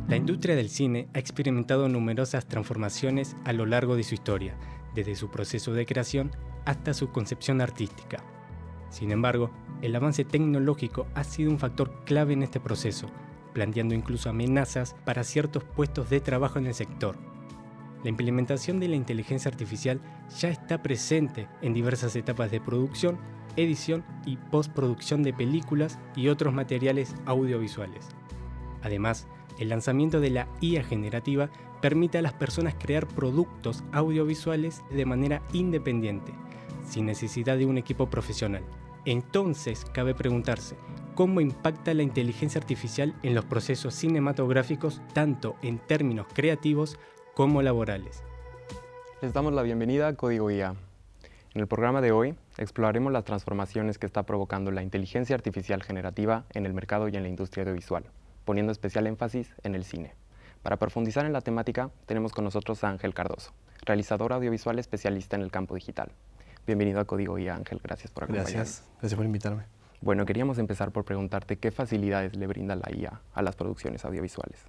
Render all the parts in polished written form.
La industria del cine ha experimentado numerosas transformaciones a lo largo de su historia, desde su proceso de creación hasta su concepción artística. Sin embargo, el avance tecnológico ha sido un factor clave en este proceso, planteando incluso amenazas para ciertos puestos de trabajo en el sector. La implementación de la inteligencia artificial ya está presente en diversas etapas de producción, edición y postproducción de películas y otros materiales audiovisuales. Además, el lanzamiento de la IA generativa permite a las personas crear productos audiovisuales de manera independiente, sin necesidad de un equipo profesional. Entonces, cabe preguntarse, ¿cómo impacta la inteligencia artificial en los procesos cinematográficos, tanto en términos creativos como laborales? Les damos la bienvenida a Código IA. En el programa de hoy exploraremos las transformaciones que está provocando la inteligencia artificial generativa en el mercado y en la industria audiovisual, poniendo especial énfasis en el cine. Para profundizar en la temática, tenemos con nosotros a Ángel Cardoso, realizador audiovisual especialista en el campo digital. Bienvenido a Código IA, Ángel, gracias por acompañarnos. Gracias por invitarme. Bueno, queríamos empezar por preguntarte qué facilidades le brinda la IA a las producciones audiovisuales.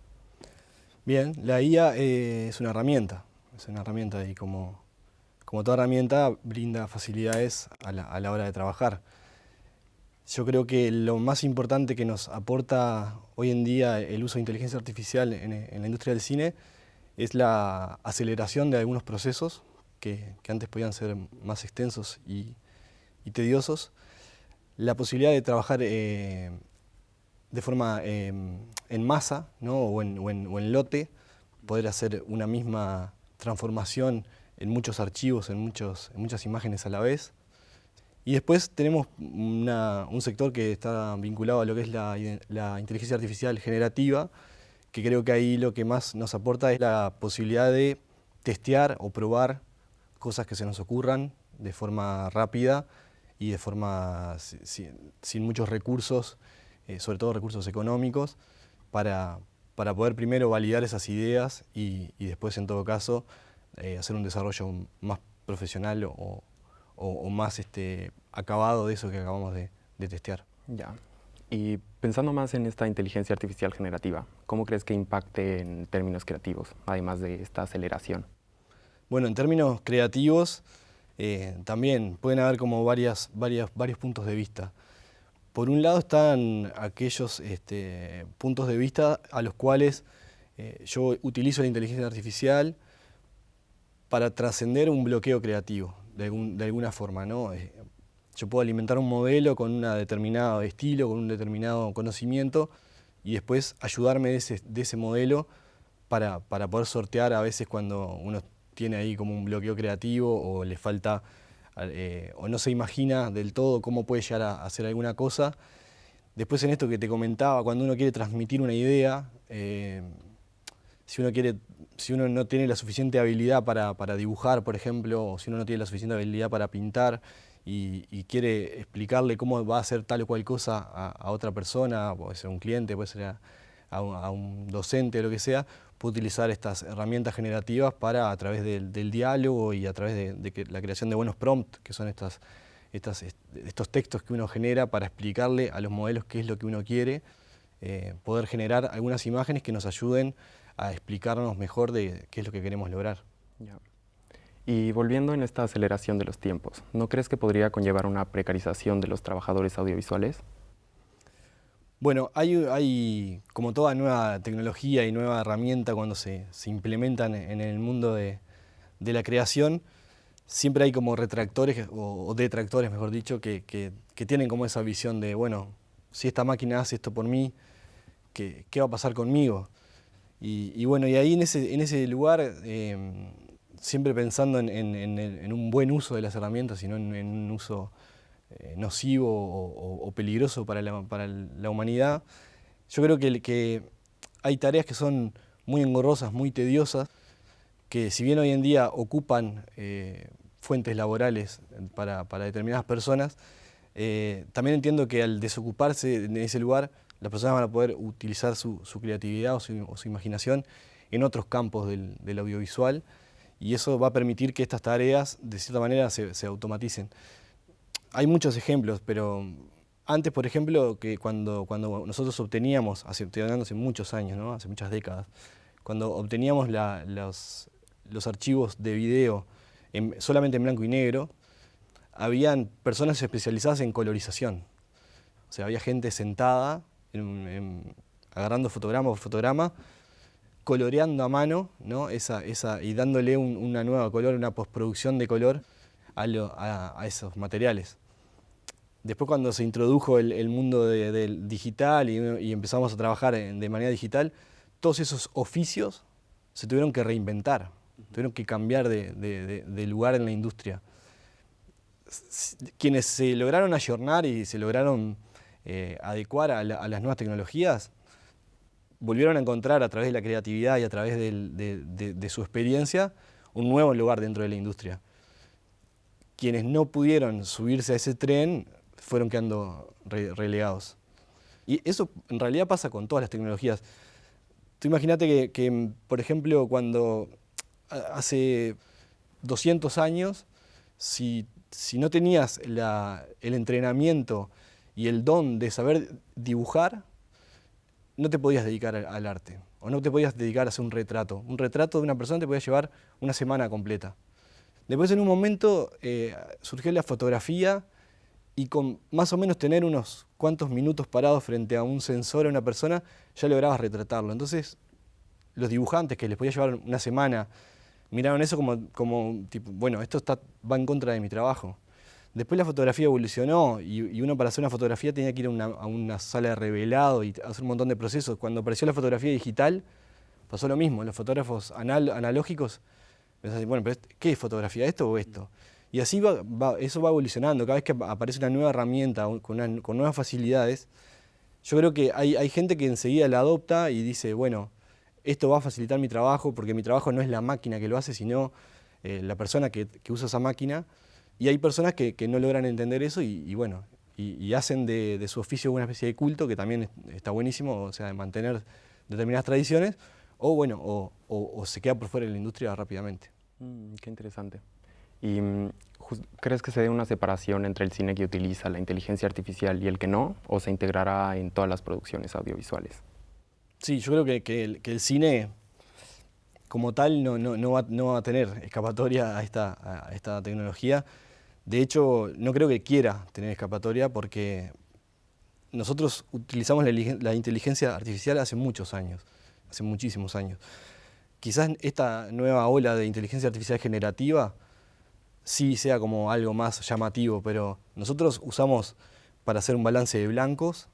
Bien, la IA es una herramienta y como toda herramienta brinda facilidades a la hora de trabajar. Yo creo que lo más importante que nos aporta hoy en día el uso de inteligencia artificial en la industria del cine es la aceleración de algunos procesos que antes podían ser más extensos y tediosos. La posibilidad de trabajar de forma en masa, ¿no? o en lote, poder hacer una misma transformación en muchos archivos, en muchas imágenes a la vez. Y después tenemos un sector que está vinculado a lo que es la inteligencia artificial generativa, que creo que ahí lo que más nos aporta es la posibilidad de testear o probar cosas que se nos ocurran de forma rápida y de forma sin muchos recursos, sobre todo recursos económicos, para poder primero validar esas ideas y después, en todo caso, hacer un desarrollo más profesional o más acabado de eso que acabamos de testear. Ya. Y pensando más en esta inteligencia artificial generativa, ¿cómo crees que impacte en términos creativos, además de esta aceleración? Bueno, en términos creativos también pueden haber como varios puntos de vista. Por un lado están aquellos puntos de vista a los cuales yo utilizo la inteligencia artificial para trascender un bloqueo creativo, de alguna forma, ¿no? Yo puedo alimentar un modelo con un determinado estilo, con un determinado conocimiento, y después ayudarme de ese modelo para poder sortear a veces cuando uno tiene ahí como un bloqueo creativo o le falta, o no se imagina del todo cómo puede llegar a hacer alguna cosa. Después, en esto que te comentaba, cuando uno quiere transmitir una idea, si uno no tiene la suficiente habilidad para dibujar, por ejemplo, o si uno no tiene la suficiente habilidad para pintar y quiere explicarle cómo va a hacer tal o cual cosa a otra persona, puede ser un cliente, puede ser a un docente o lo que sea, puede utilizar estas herramientas generativas para, a través del diálogo y a través de la creación de buenos prompts, que son estos textos que uno genera para explicarle a los modelos qué es lo que uno quiere, poder generar algunas imágenes que nos ayuden a explicarnos mejor de qué es lo que queremos lograr. Ya. Y volviendo en esta aceleración de los tiempos, ¿no crees que podría conllevar una precarización de los trabajadores audiovisuales? Bueno, hay como toda nueva tecnología y nueva herramienta cuando se implementan en el mundo de la creación, siempre hay como retractores o detractores, mejor dicho, que tienen como esa visión de, bueno, si esta máquina hace esto por mí, ¿qué va a pasar conmigo? Y bueno, y ahí en ese lugar, siempre pensando en un buen uso de las herramientas y no en un uso nocivo o peligroso para la humanidad, yo creo que hay tareas que son muy engorrosas, muy tediosas, que si bien hoy en día ocupan fuentes laborales para determinadas personas, también entiendo que al desocuparse en ese lugar, las personas van a poder utilizar su creatividad o su imaginación en otros campos del audiovisual, y eso va a permitir que estas tareas de cierta manera se automaticen. Hay muchos ejemplos, pero Antes, por ejemplo, que cuando nosotros obteníamos, estoy hablando hace muchos años, ¿no? Hace muchas décadas, cuando obteníamos los archivos de video solamente en blanco y negro, habían personas especializadas en colorización. O sea, había gente sentada, agarrando fotograma por fotograma, coloreando a mano, ¿no? Y dándole una nueva color, una postproducción de color a esos materiales. Después, cuando se introdujo el mundo del digital y empezamos a trabajar de manera digital, todos esos oficios se tuvieron que reinventar, tuvieron que cambiar de lugar en la industria. Quienes se lograron ayornar y se lograron adecuar a las nuevas tecnologías, volvieron a encontrar a través de la creatividad y a través de su experiencia un nuevo lugar dentro de la industria. Quienes no pudieron subirse a ese tren fueron quedando relegados. Y eso en realidad pasa con todas las tecnologías. Tú imagínate que, por ejemplo, cuando hace 200 años, si no tenías el entrenamiento y el don de saber dibujar, no te podías dedicar al arte, o no te podías dedicar a hacer un retrato. Un retrato de una persona te podía llevar una semana completa. Después, en un momento, surgió la fotografía, y con más o menos tener unos cuantos minutos parados frente a un sensor a una persona, ya lograbas retratarlo. Entonces, los dibujantes, que les podía llevar una semana, miraron eso como tipo, bueno, esto va en contra de mi trabajo. Después la fotografía evolucionó y uno, para hacer una fotografía, tenía que ir a una sala de revelado y hacer un montón de procesos. Cuando apareció la fotografía digital, pasó lo mismo. Los fotógrafos analógicos pensaban, bueno, pero ¿qué es fotografía? ¿Esto o esto? Y así eso va evolucionando. Cada vez que aparece una nueva herramienta con nuevas facilidades, yo creo que hay gente que enseguida la adopta y dice, bueno, esto va a facilitar mi trabajo, porque mi trabajo no es la máquina que lo hace, sino la persona que usa esa máquina. Y hay personas que no logran entender eso y hacen de su oficio una especie de culto, que también está buenísimo, o sea, de mantener determinadas tradiciones, o se queda por fuera de la industria rápidamente. Qué interesante. ¿Y crees que se dé una separación entre el cine que utiliza la inteligencia artificial y el que no, o se integrará en todas las producciones audiovisuales? Sí, yo creo que el cine como tal no va a tener escapatoria a esta tecnología. De hecho, no creo que quiera tener escapatoria, porque nosotros utilizamos la inteligencia artificial hace muchos años, hace muchísimos años. Quizás esta nueva ola de inteligencia artificial generativa sí sea como algo más llamativo, pero nosotros usamos para hacer un balance de blancos,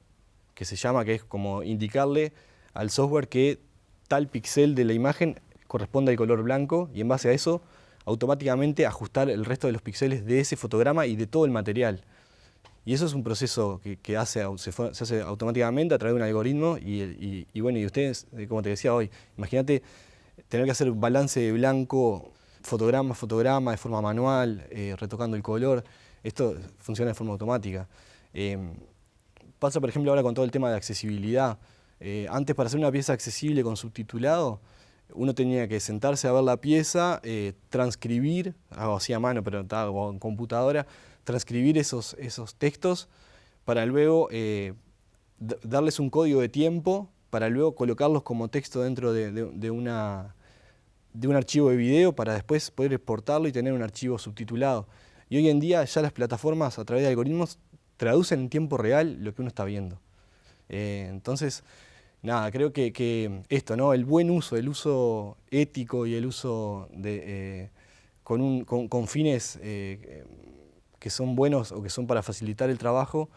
que es como indicarle al software que tal píxel de la imagen corresponde al color blanco, y en base a eso automáticamente ajustar el resto de los píxeles de ese fotograma y de todo el material. Y eso es un proceso que se hace automáticamente a través de un algoritmo y ustedes, como te decía hoy, imagínate tener que hacer balance de blanco, fotograma a fotograma, de forma manual, retocando el color. Esto funciona de forma automática. Pasa, por ejemplo, ahora con todo el tema de accesibilidad. Antes, para hacer una pieza accesible con subtitulado, uno tenía que sentarse a ver la pieza, transcribir, algo así a mano, pero estaba en computadora, transcribir esos textos para luego darles un código de tiempo, para luego colocarlos como texto dentro de un archivo de video, para después poder exportarlo y tener un archivo subtitulado. Y hoy en día ya las plataformas, a través de algoritmos, traducen en tiempo real lo que uno está viendo. Entonces, nada, creo que esto, ¿no? El buen uso, el uso ético y el uso con fines que son buenos o que son para facilitar el trabajo,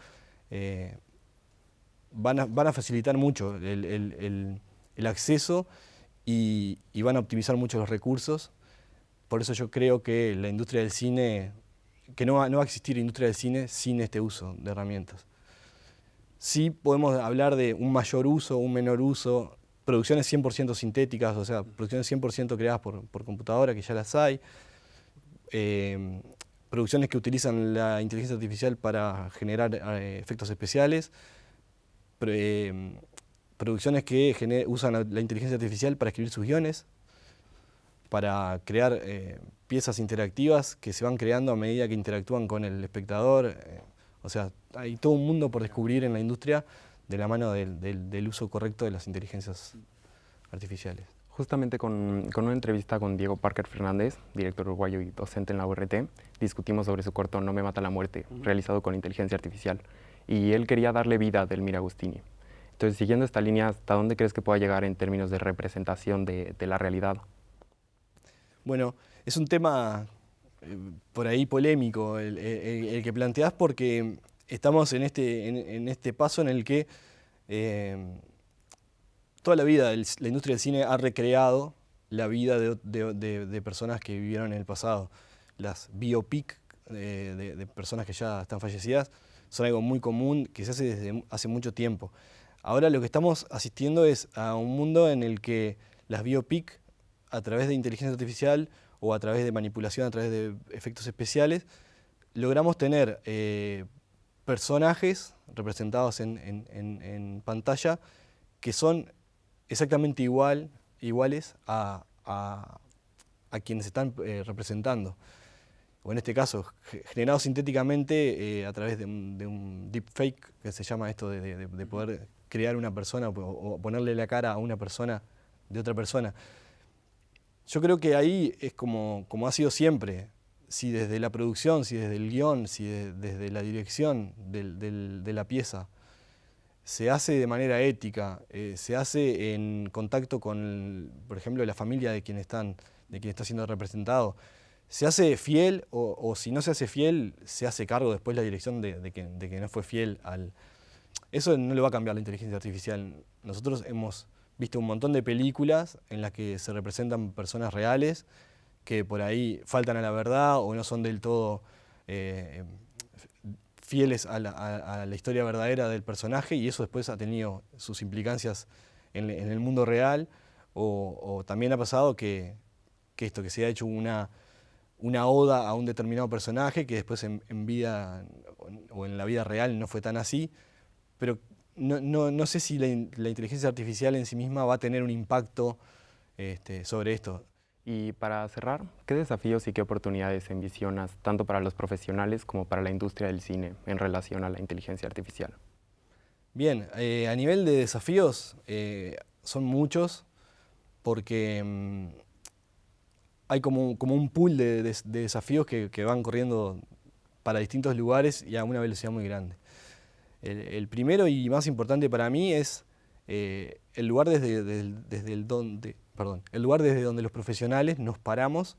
van a facilitar mucho el acceso y van a optimizar mucho los recursos. Por eso yo creo que la industria del cine, que no va a existir industria del cine sin este uso de herramientas. Sí podemos hablar de un mayor uso, un menor uso, producciones 100% sintéticas, o sea, producciones 100% creadas por computadora, que ya las hay, producciones que utilizan la inteligencia artificial para generar efectos especiales, producciones que usan la inteligencia artificial para escribir sus guiones, para crear piezas interactivas que se van creando a medida que interactúan con el espectador. O sea, hay todo un mundo por descubrir en la industria de la mano del uso correcto de las inteligencias artificiales. Justamente con una entrevista con Diego Parker Fernández, director uruguayo y docente en la URT, discutimos sobre su corto No me mata la muerte, realizado con inteligencia artificial, y él quería darle vida a Delmira Agustini. Entonces, siguiendo esta línea, ¿hasta dónde crees que pueda llegar en términos de representación de la realidad? Bueno, es un tema por ahí polémico el que planteás, porque estamos en este paso en el que toda la vida la industria del cine ha recreado la vida de personas que vivieron en el pasado. Las biopic de personas que ya están fallecidas son algo muy común que se hace desde hace mucho tiempo. Ahora lo que estamos asistiendo es a un mundo en el que las biopic, a través de inteligencia artificial o a través de manipulación, a través de efectos especiales, logramos tener personajes representados en pantalla que son exactamente iguales a quienes están representando. O en este caso, generados sintéticamente a través de un deepfake, que se llama esto de poder crear una persona o ponerle la cara a una persona de otra persona. Yo creo que ahí es como ha sido siempre. Si desde la producción, si desde el guión, si desde la dirección de la pieza se hace de manera ética, se hace en contacto con, por ejemplo, la familia de quien está siendo representado, se hace fiel o si no se hace fiel, se hace cargo después la dirección de que no fue fiel al... Eso no le va a cambiar la inteligencia artificial. Nosotros hemos visto un montón de películas en las que se representan personas reales que por ahí faltan a la verdad o no son del todo fieles a la historia verdadera del personaje, y eso después ha tenido sus implicancias en el mundo real, o también ha pasado que se ha hecho una oda a un determinado personaje que después en vida o en la vida real no fue tan así, pero no sé si la inteligencia artificial en sí misma va a tener un impacto sobre esto. Y para cerrar, ¿qué desafíos y qué oportunidades envisionas tanto para los profesionales como para la industria del cine en relación a la inteligencia artificial? Bien, a nivel de desafíos son muchos, porque hay como un pool de desafíos que van corriendo para distintos lugares y a una velocidad muy grande. El primero y más importante para mí es el lugar desde donde los profesionales nos paramos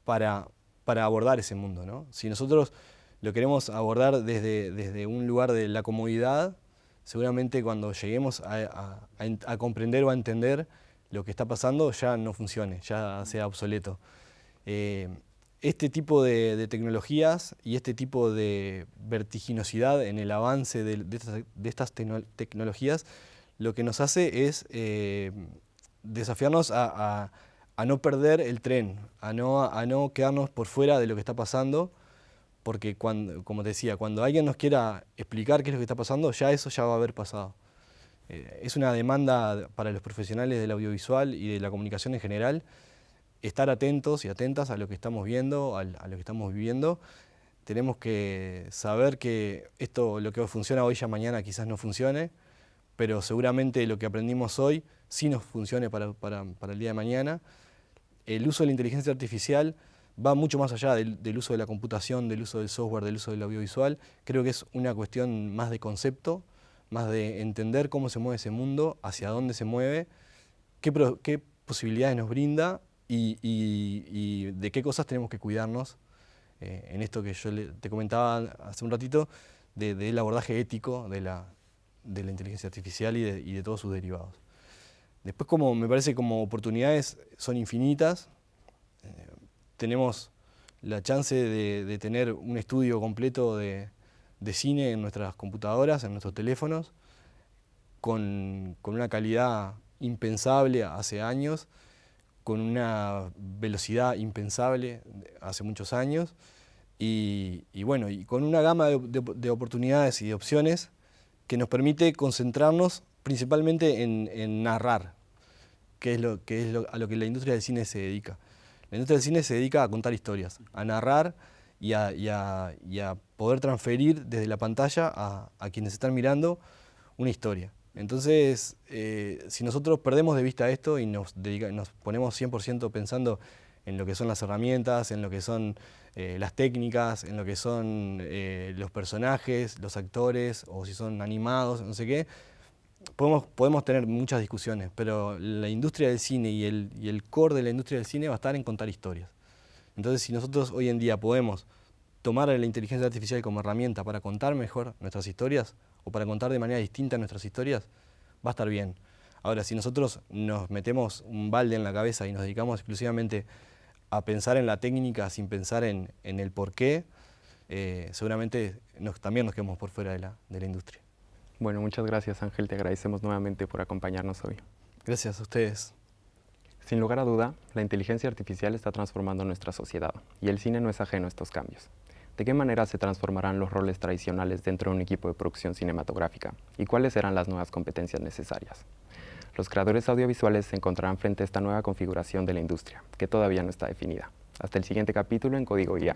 para abordar ese mundo, ¿no? Si nosotros lo queremos abordar desde un lugar de la comodidad, seguramente cuando lleguemos a comprender o a entender lo que está pasando ya no funcione, ya sea obsoleto. Este tipo de tecnologías y este tipo de vertiginosidad en el avance de estas tecnologías lo que nos hace es desafiarnos a no perder el tren, a no quedarnos por fuera de lo que está pasando, porque como te decía, cuando alguien nos quiera explicar qué es lo que está pasando, eso ya va a haber pasado. Es una demanda para los profesionales del audiovisual y de la comunicación en general, estar atentos y atentas a lo que estamos viendo, a lo que estamos viviendo. Tenemos que saber que lo que funciona hoy ya mañana quizás no funcione, pero seguramente lo que aprendimos hoy sí nos funcione para el día de mañana. El uso de la inteligencia artificial va mucho más allá del uso de la computación, del uso del software, del uso del audiovisual. Creo que es una cuestión más de concepto, más de entender cómo se mueve ese mundo, hacia dónde se mueve, qué posibilidades nos brinda y de qué cosas tenemos que cuidarnos en esto que yo te comentaba hace un ratito, del abordaje ético de la inteligencia artificial y de todos sus derivados. Después, me parece como oportunidades son infinitas. Tenemos la chance de tener un estudio completo de cine en nuestras computadoras, en nuestros teléfonos, con una calidad impensable hace años, con una velocidad impensable hace muchos años, y con una gama de oportunidades y de opciones que nos permite concentrarnos principalmente en narrar, que es a lo que la industria del cine se dedica. La industria del cine se dedica a contar historias, a narrar y a poder transferir desde la pantalla a quienes están mirando una historia. Entonces, si nosotros perdemos de vista esto y nos ponemos 100% pensando en lo que son las herramientas, en lo que son las técnicas, en lo que son los personajes, los actores, o si son animados, no sé qué, podemos tener muchas discusiones, pero la industria del cine y el core de la industria del cine va a estar en contar historias. Entonces, si nosotros hoy en día podemos tomar la inteligencia artificial como herramienta para contar mejor nuestras historias, o para contar de manera distinta nuestras historias, va a estar bien. Ahora, si nosotros nos metemos un balde en la cabeza y nos dedicamos exclusivamente a pensar en la técnica sin pensar en el porqué, seguramente también nos quedamos por fuera de la industria. Bueno, muchas gracias, Ángel. Te agradecemos nuevamente por acompañarnos hoy. Gracias a ustedes. Sin lugar a duda, la inteligencia artificial está transformando nuestra sociedad y el cine no es ajeno a estos cambios. ¿De qué manera se transformarán los roles tradicionales dentro de un equipo de producción cinematográfica? ¿Y cuáles serán las nuevas competencias necesarias? Los creadores audiovisuales se encontrarán frente a esta nueva configuración de la industria, que todavía no está definida. Hasta el siguiente capítulo en Código IA.